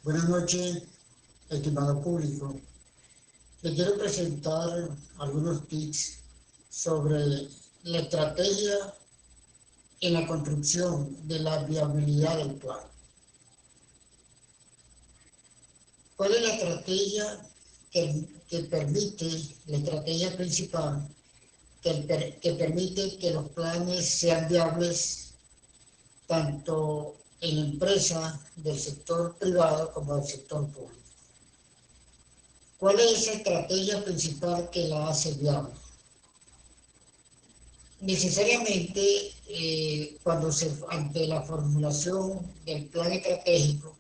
Buenas noches, estimado público. Le quiero presentar algunos tips sobre la estrategia en la construcción de la viabilidad del plan. ¿Cuál es la estrategia que permite, la estrategia principal, que permite que los planes sean viables tanto en empresas del sector privado como del sector público? ¿Cuál es esa estrategia principal que la hace viable? Necesariamente, ante la formulación del plan estratégico,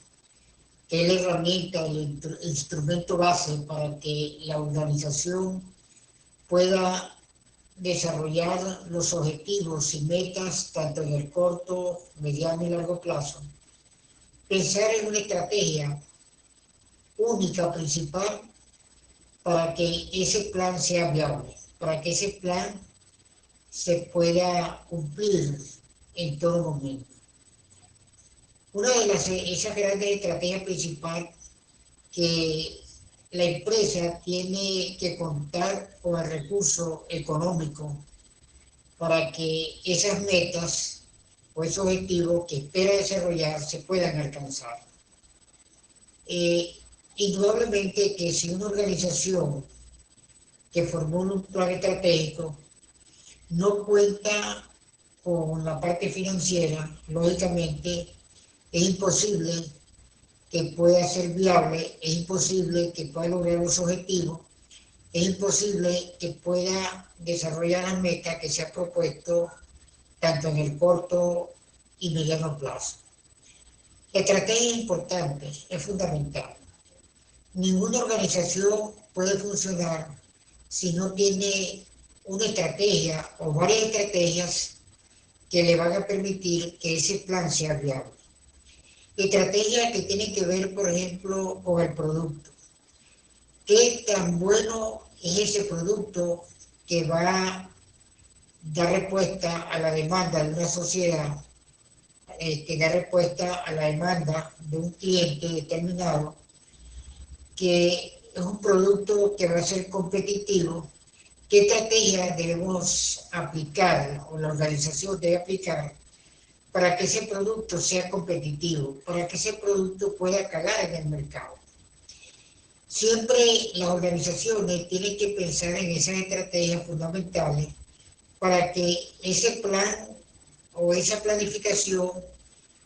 que es la herramienta, el instrumento base para que la organización pueda desarrollar los objetivos y metas tanto en el corto, mediano y largo plazo, pensar en una estrategia única, principal, para que ese plan sea viable, para que ese plan se pueda cumplir en todo momento. Una de esas grandes estrategias principales que la empresa tiene que contar con el recurso económico para que esas metas o esos objetivos que espera desarrollar se puedan alcanzar. Eh, Indudablemente que si una organización que formula un plan estratégico no cuenta con la parte financiera, lógicamente es imposible que pueda ser viable, es imposible que pueda lograr los objetivos, es imposible que pueda desarrollar las metas que se ha propuesto tanto en el corto y mediano plazo. La estrategia es importante, es fundamental. Ninguna organización puede funcionar si no tiene una estrategia o varias estrategias que le van a permitir que ese plan sea viable. Estrategias que tienen que ver, por ejemplo, con el producto. ¿Qué tan bueno es ese producto que va a dar respuesta a la demanda de una sociedad, que da respuesta a la demanda de un cliente determinado, que es un producto que va a ser competitivo? ¿Qué estrategia debemos aplicar o la organización debe aplicar para que ese producto sea competitivo, para que ese producto pueda calar en el mercado? Siempre las organizaciones tienen que pensar en esas estrategias fundamentales para que ese plan o esa planificación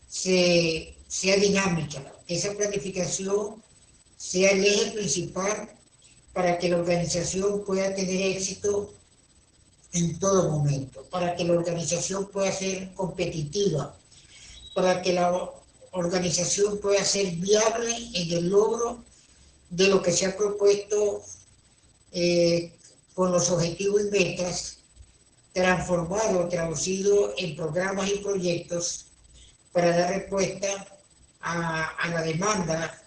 sea dinámica, que esa planificación sea el eje principal para que la organización pueda tener éxito en todo momento, para que la organización pueda ser competitiva, para que la organización pueda ser viable en el logro de lo que se ha propuesto, eh, con los objetivos y metas, transformado, traducido en programas y proyectos para dar respuesta a la demanda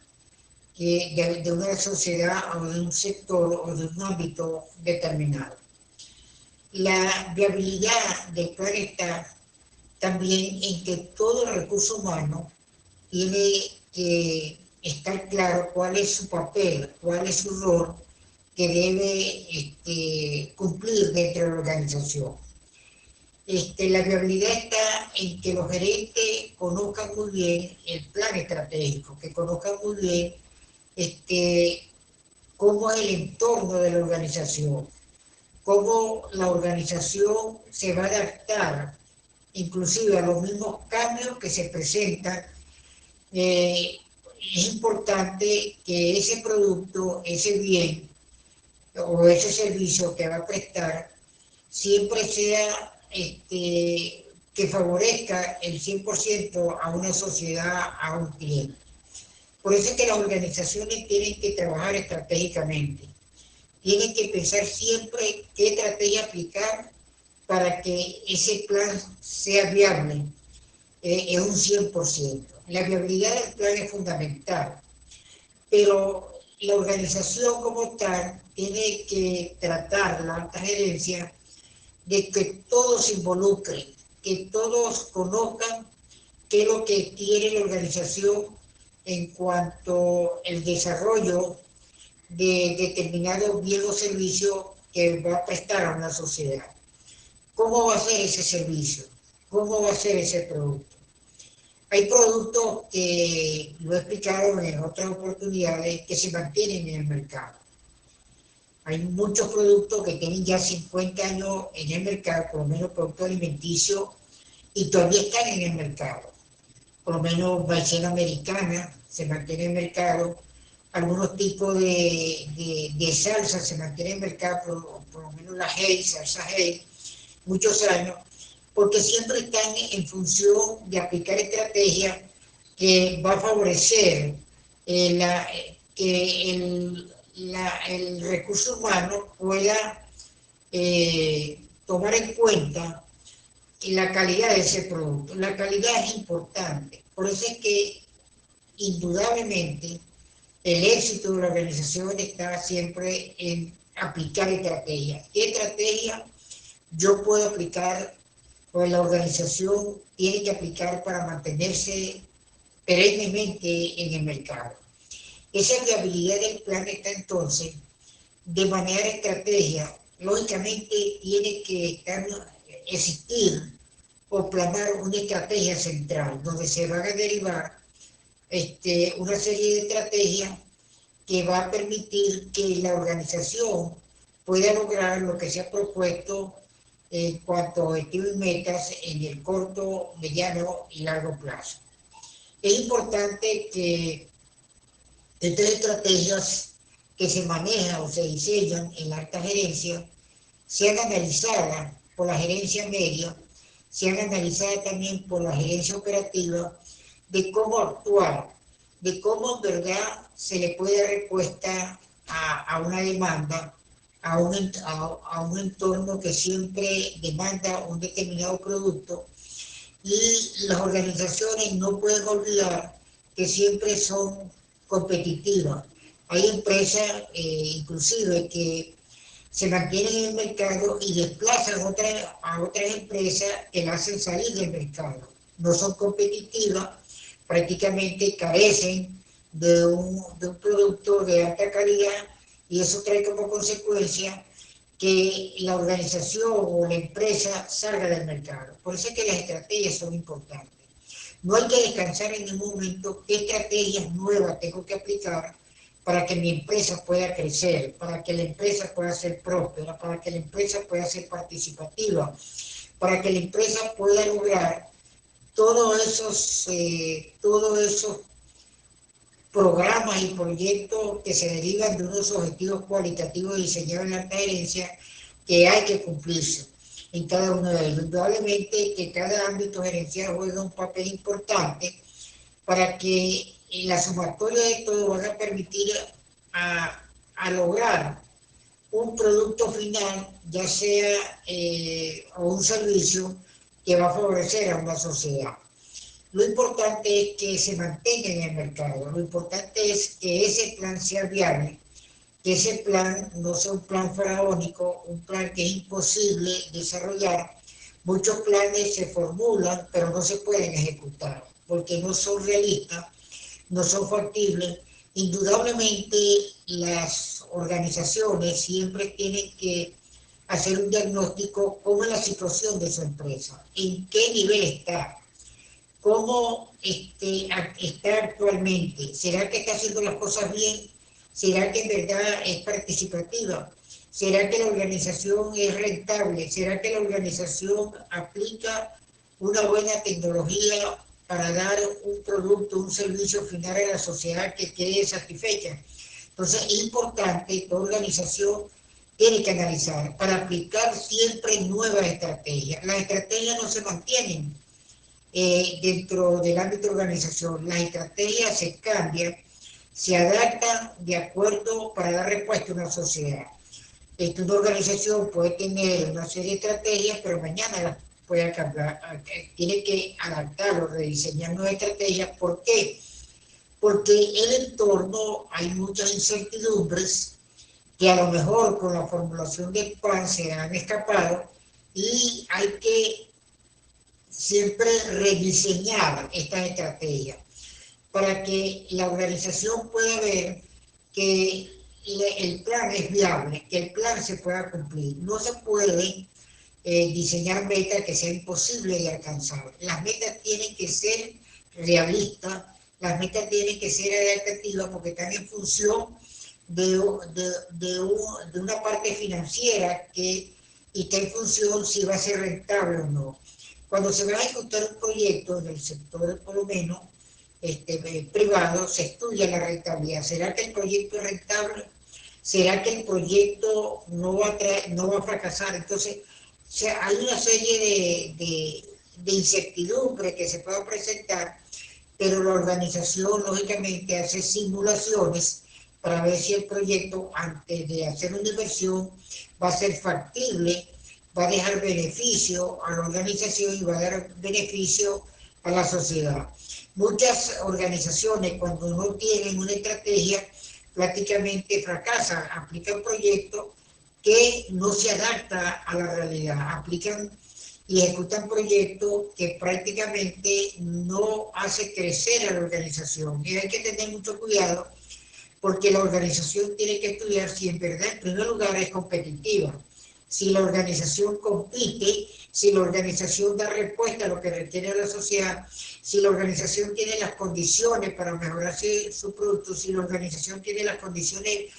de una sociedad o de un sector o de un ámbito determinado. La viabilidad del plan está también en que todo el recurso humano tiene que estar claro cuál es su papel, cuál es su rol que debe cumplir dentro de la organización. La viabilidad está en que los gerentes conozcan muy bien el plan estratégico, que conozcan muy bien cómo es el entorno de la organización, cómo la organización se va a adaptar inclusive a los mismos cambios que se presentan. Es importante que ese producto, ese bien o ese servicio que va a prestar siempre sea que favorezca el 100% a una sociedad, a un cliente. Por eso es que las organizaciones tienen que trabajar estratégicamente, tienen que pensar siempre qué estrategia aplicar para que ese plan sea viable, es un 100%. La viabilidad del plan es fundamental, pero la organización como tal tiene que tratar la alta gerencia de que todos se involucren, que todos conozcan qué es lo que quiere la organización en cuanto al desarrollo de determinados bienes o servicios que va a prestar a una sociedad. ¿Cómo va a ser ese servicio? ¿Cómo va a ser ese producto? Hay productos que, lo he explicado en otras oportunidades, que se mantienen en el mercado. Hay muchos productos que tienen ya 50 años en el mercado, por lo menos productos alimenticios, y todavía están en el mercado. Por lo menos maicena americana se mantiene en el mercado, algunos tipos de salsa se mantienen en el mercado, por lo menos la Hey, salsa Hey, muchos años, porque siempre están en función de aplicar estrategias que va a favorecer que el recurso humano pueda tomar en cuenta la calidad de ese producto. La calidad es importante. Por eso es que, indudablemente, el éxito de la organización está siempre en aplicar estrategias. ¿Qué estrategia yo puedo aplicar o la organización tiene que aplicar para mantenerse perennemente en el mercado? Esa viabilidad del plan está entonces de manera estrategia. Lógicamente tiene que existir o planear una estrategia central donde se van a derivar una serie de estrategias que va a permitir que la organización pueda lograr lo que se ha propuesto en cuanto a objetivos y metas en el corto, mediano y largo plazo. Es importante que estas estrategias que se manejan o se diseñan en la alta gerencia sean analizadas por la gerencia media, sean analizadas también por la gerencia operativa, de cómo actuar, de cómo en verdad se le puede dar respuesta a una demanda, a un entorno que siempre demanda un determinado producto, y las organizaciones no pueden olvidar que siempre son competitivas. Hay empresas, inclusive, que se mantienen en el mercado y desplazan a otras empresas que las hacen salir del mercado. No son competitivas, prácticamente carecen de un producto de alta calidad, y eso trae como consecuencia que la organización o la empresa salga del mercado. Por eso es que las estrategias son importantes. No hay que descansar en ningún momento qué estrategias nuevas tengo que aplicar para que mi empresa pueda crecer, para que la empresa pueda ser próspera, para que la empresa pueda ser participativa, para que la empresa pueda lograr todos esos programas y proyectos que se derivan de unos objetivos cualitativos diseñados en la alta gerencia que hay que cumplirse en cada uno de ellos. Indudablemente que cada ámbito gerencial juega un papel importante para que la sumatoria de todo van a permitir a lograr un producto final, ya sea o un servicio que va a favorecer a una sociedad. Lo importante es que se mantenga en el mercado, lo importante es que ese plan sea viable, que ese plan no sea un plan faraónico, un plan que es imposible desarrollar. Muchos planes se formulan, pero no se pueden ejecutar, porque no son realistas, no son factibles. Indudablemente las organizaciones siempre tienen que hacer un diagnóstico cómo es la situación de su empresa, en qué nivel está, cómo está actualmente. ¿Será que está haciendo las cosas bien? ¿Será que en verdad es participativa? ¿Será que la organización es rentable? ¿Será que la organización aplica una buena tecnología para dar un producto, un servicio final a la sociedad que quede satisfecha? Entonces es importante, toda organización tiene que analizar para aplicar siempre nuevas estrategias. Las estrategias no se mantienen dentro del ámbito de organización. Las estrategias se cambian, se adaptan de acuerdo para dar respuesta a una sociedad. Una organización puede tener una serie de estrategias, pero mañana las puede cambiar, tiene que adaptar o rediseñar nuevas estrategias. ¿Por qué? Porque en el entorno hay muchas incertidumbres que a lo mejor con la formulación del plan se han escapado, y hay que siempre rediseñar estas estrategias. para que la organización pueda ver que el plan es viable, que el plan se pueda cumplir. No se puede diseñar metas que sean imposibles de alcanzar. Las metas tienen que ser realistas, las metas tienen que ser adaptativas porque están en función de una parte financiera que está en función si va a ser rentable o no. Cuando se va a ejecutar un proyecto en el sector, por lo menos, privado, se estudia la rentabilidad. ¿Será que el proyecto es rentable? ¿Será que el proyecto no va a fracasar? Entonces, o sea, hay una serie de incertidumbres que se pueden presentar, pero la organización, lógicamente, hace simulaciones para ver si el proyecto, antes de hacer una inversión, va a ser factible, va a dejar beneficio a la organización y va a dar beneficio a la sociedad. Muchas organizaciones, cuando no tienen una estrategia, prácticamente fracasan, aplican proyectos que no se adapta a la realidad, aplican y ejecutan proyectos que prácticamente no hace crecer a la organización. Y hay que tener mucho cuidado porque la organización tiene que estudiar si en verdad, en primer lugar, es competitiva. Si la organización compite, si la organización da respuesta a lo que requiere la sociedad, si la organización tiene las condiciones para mejorar su producto, si la organización tiene las condiciones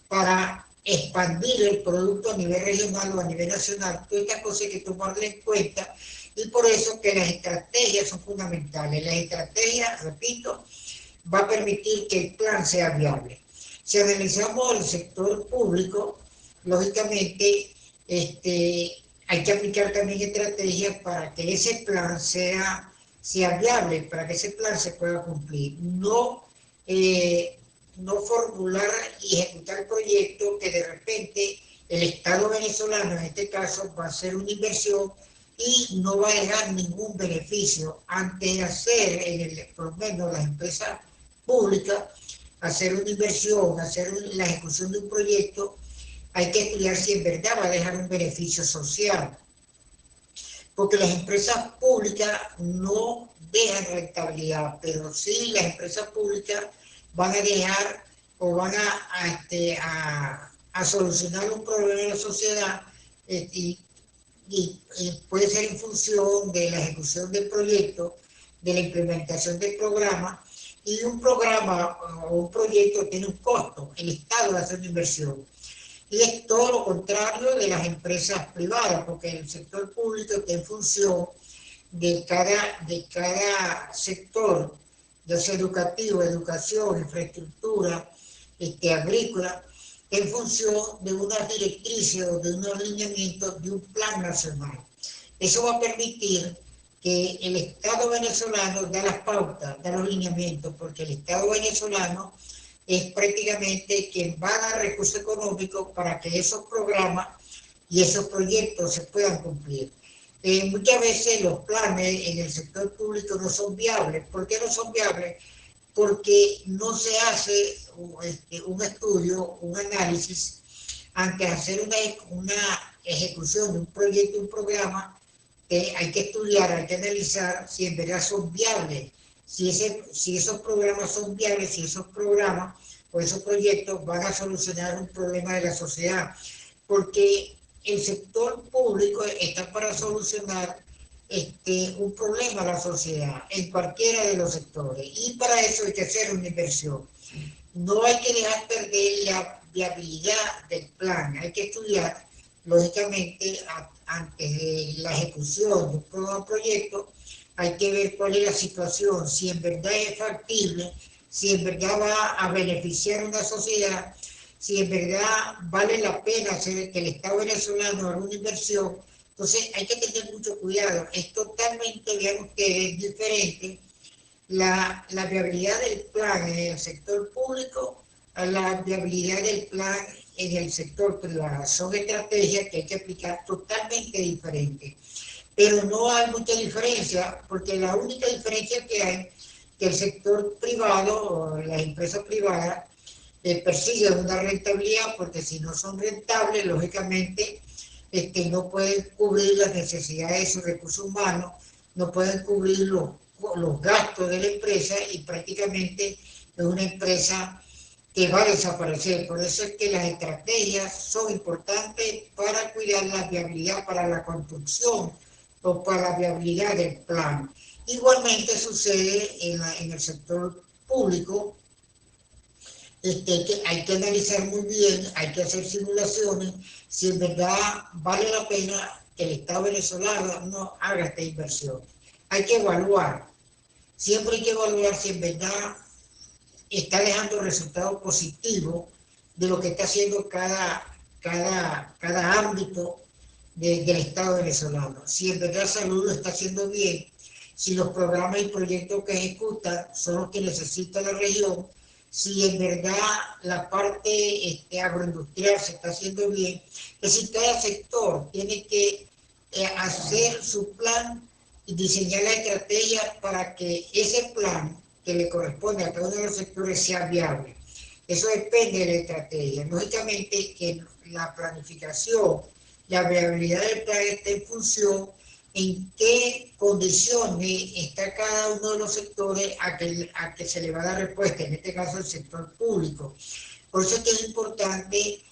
para expandir el producto a nivel regional o a nivel nacional, todas estas cosas hay que tomarlas en cuenta y por eso que las estrategias son fundamentales. Las estrategias, repito, va a permitir que el plan sea viable. Si analizamos el sector público, lógicamente hay que aplicar también estrategias para que ese plan sea viable, para que ese plan se pueda cumplir. No formular y ejecutar proyectos que de repente el Estado venezolano, en este caso, va a hacer una inversión y no va a dejar ningún beneficio. Antes de hacer, por lo menos las empresas públicas, hacer una inversión, hacer la ejecución de un proyecto, hay que estudiar si en verdad va a dejar un beneficio social. Porque las empresas públicas no dejan rentabilidad, pero sí las empresas públicas van a dejar o van a solucionar un problema de la sociedad y puede ser en función de la ejecución del proyecto, de la implementación del programa, y un programa o un proyecto tiene un costo, el Estado hace una inversión. Y es todo lo contrario de las empresas privadas, porque el sector público está en función de cada sector, ya sea educativo, educación, infraestructura, agrícola, en función de unas directrices o de unos lineamientos de un plan nacional. Eso va a permitir que el Estado venezolano da las pautas, da los lineamientos, porque el Estado venezolano es prácticamente quien va a dar recursos económicos para que esos programas y esos proyectos se puedan cumplir. Muchas veces los planes en el sector público no son viables. ¿Por qué no son viables? Porque no se hace un estudio, un análisis, antes de hacer una ejecución de un proyecto, un programa, hay que estudiar, hay que analizar si en verdad son viables, si esos programas son viables, si esos programas o esos proyectos van a solucionar un problema de la sociedad. Porque el sector público está para solucionar un problema a la sociedad en cualquiera de los sectores. Y para eso hay que hacer una inversión. No hay que dejar perder la viabilidad del plan. Hay que estudiar, lógicamente, antes de la ejecución de un programa o proyecto, hay que ver cuál es la situación, si en verdad es factible, si en verdad va a beneficiar a una sociedad, si en verdad vale la pena hacer que el Estado venezolano haga una inversión. Entonces hay que tener mucho cuidado. Es totalmente, vean ustedes, diferente la viabilidad del plan en el sector público a la viabilidad del plan en el sector privado. Son estrategias que hay que aplicar totalmente diferentes. Pero no hay mucha diferencia, porque la única diferencia que hay que el sector privado o las empresas privadas persiguen una rentabilidad, porque si no son rentables, lógicamente no pueden cubrir las necesidades de sus recursos humanos, no pueden cubrir los gastos de la empresa y prácticamente es una empresa que va a desaparecer. Por eso es que las estrategias son importantes para cuidar la viabilidad para la construcción o para la viabilidad del plan. Igualmente sucede en el sector público. Hay que analizar muy bien, hay que hacer simulaciones, si en verdad vale la pena que el Estado venezolano no haga esta inversión. Hay que evaluar, siempre hay que evaluar si en verdad está dejando resultados positivos de lo que está haciendo cada ámbito del Estado venezolano. Si en verdad salud lo está haciendo bien, si los programas y proyectos que ejecuta son los que necesita la región, si en verdad la parte agroindustrial se está haciendo bien, es decir, cada sector tiene que hacer su plan y diseñar la estrategia para que ese plan que le corresponde a cada uno de los sectores sea viable. Eso depende de la estrategia. Lógicamente que la planificación, la viabilidad del plan está en función en qué condiciones está cada uno de los sectores a que se le va a dar respuesta, en este caso el sector público. Por eso es que es importante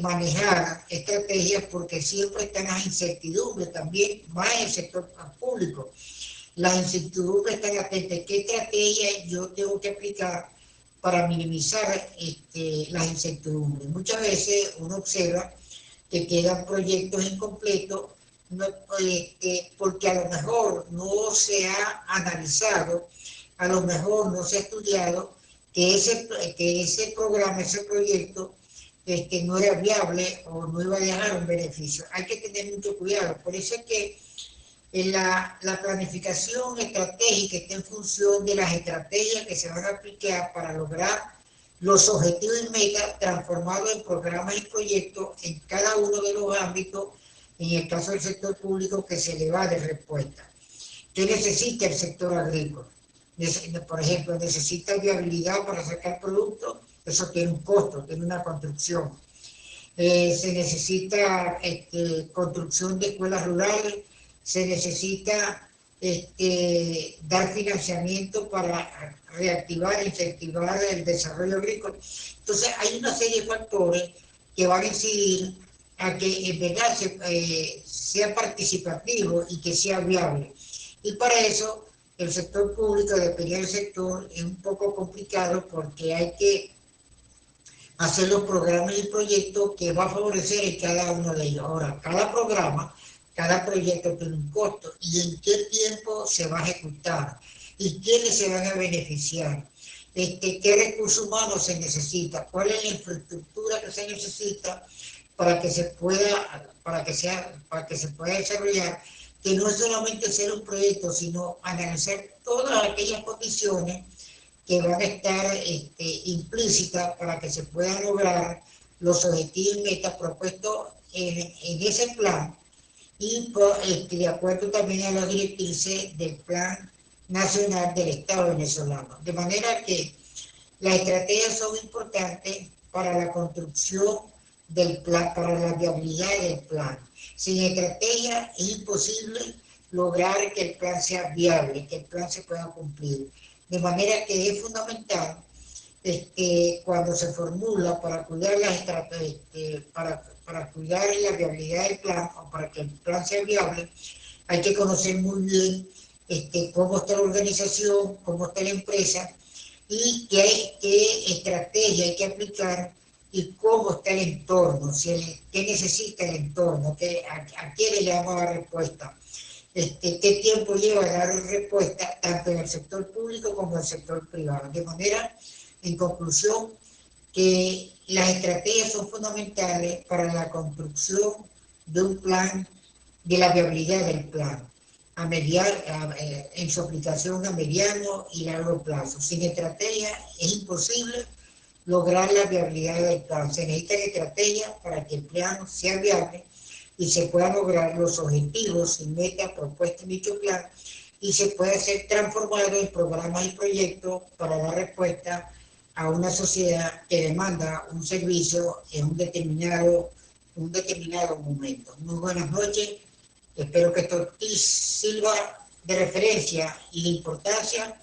manejar estrategias porque siempre están las incertidumbres también, más en el sector público. Las incertidumbres están latentes. ¿Qué estrategia yo tengo que aplicar para minimizar las incertidumbres? Muchas veces uno observa que quedan proyectos incompletos porque a lo mejor no se ha analizado, a lo mejor no se ha estudiado que ese programa, ese proyecto no era viable o no iba a dejar un beneficio. Hay que tener mucho cuidado. Por eso es que la planificación estratégica está en función de las estrategias que se van a aplicar para lograr los objetivos y metas transformados en programas y proyectos en cada uno de los ámbitos, en el caso del sector público, que se le va de respuesta. ¿Qué necesita el sector agrícola? Por ejemplo, necesita viabilidad para sacar productos, eso tiene un costo, tiene una construcción. Se necesita construcción de escuelas rurales, se necesita dar financiamiento para reactivar e incentivar el desarrollo agrícola. Entonces hay una serie de factores que van a incidir a que en verdad sea participativo y que sea viable. Y para eso el sector público, dependiendo del sector, es un poco complicado porque hay que hacer los programas y proyectos que va a favorecer en cada uno de ellos. Ahora, cada programa, cada proyecto tiene un costo y en qué tiempo se va a ejecutar y quiénes se van a beneficiar, qué recursos humanos se necesita, cuál es la infraestructura que se necesita para que se pueda desarrollar, que no es solamente ser un proyecto, sino analizar todas aquellas condiciones que van a estar implícitas para que se puedan lograr los objetivos y metas propuestos en ese plan y de acuerdo también a las directrices del Plan Nacional del Estado venezolano. De manera que las estrategias son importantes para la construcción del plan, para la viabilidad del plan. Sin estrategia es imposible lograr que el plan sea viable, que el plan se pueda cumplir. De manera que es fundamental cuando se formula para cuidar las estrategias, para cuidar la viabilidad del plan o para que el plan sea viable, hay que conocer muy bien cómo está la organización, cómo está la empresa y qué estrategia hay que aplicar y cómo está el entorno, qué necesita el entorno, a qué le llama la respuesta. Qué tiempo lleva a dar respuesta tanto en el sector público como en el sector privado. De manera, en conclusión, que las estrategias son fundamentales para la construcción de un plan, de la viabilidad del plan, en su aplicación a mediano y largo plazo. Sin estrategia es imposible lograr la viabilidad del plan. Se necesita estrategia para que el plan sea viable y se puedan lograr los objetivos y metas propuestas en dicho plan y se puede ser transformado en programas y proyectos para dar respuesta a una sociedad que demanda un servicio en un determinado momento. Muy buenas noches, espero que esto sirva de referencia y de importancia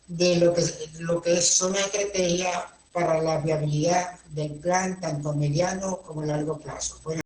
de lo que son las estrategias para la viabilidad del plan tanto a mediano como a largo plazo. Bueno,